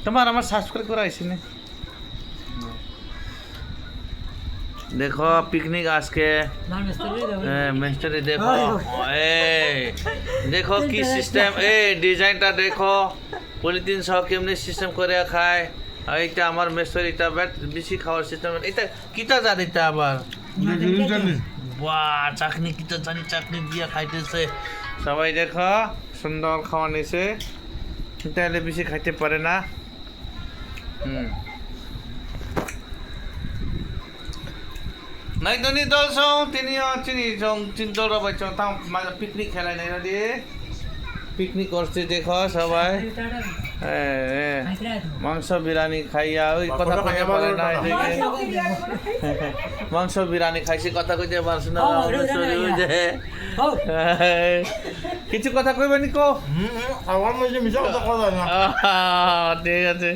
তোমার আমার সাবস্ক্রাইব করা আইসি না देखो पिकनिक आज के मिस्त्री देखो देखो की सिस्टम डिजाइनটা দেখো পলিথিন সহ কেমনে সিস্টেম করে খায় আর এটা আমার মিস্ত্রিটা বেশি খাওয়ার সিস্টেম এটা কিটা জানি এটা আবার বাহ চাকনি কিটা জানি চাকনি দিয়া খাইতেছে সবাই দেখো সুন্দর খাওয়া নিছে তাহলে বেশি খাইতে পারে না নাইদনি দল সং তিনি চিন্তর বাচ্চা তাও পিকনিক খেলায় নাই রে পিকনিক করছে দেখো সবাই মাংস বিরিয়ানি খাইয়া ওই কথা কইতে পারে না মাংস বিরিয়ানি খাইছি কথা কইতে পারছ না কিছু কথা কইবানি কো আমার মধ্যে মিশা কথা কয় না ঠিক আছে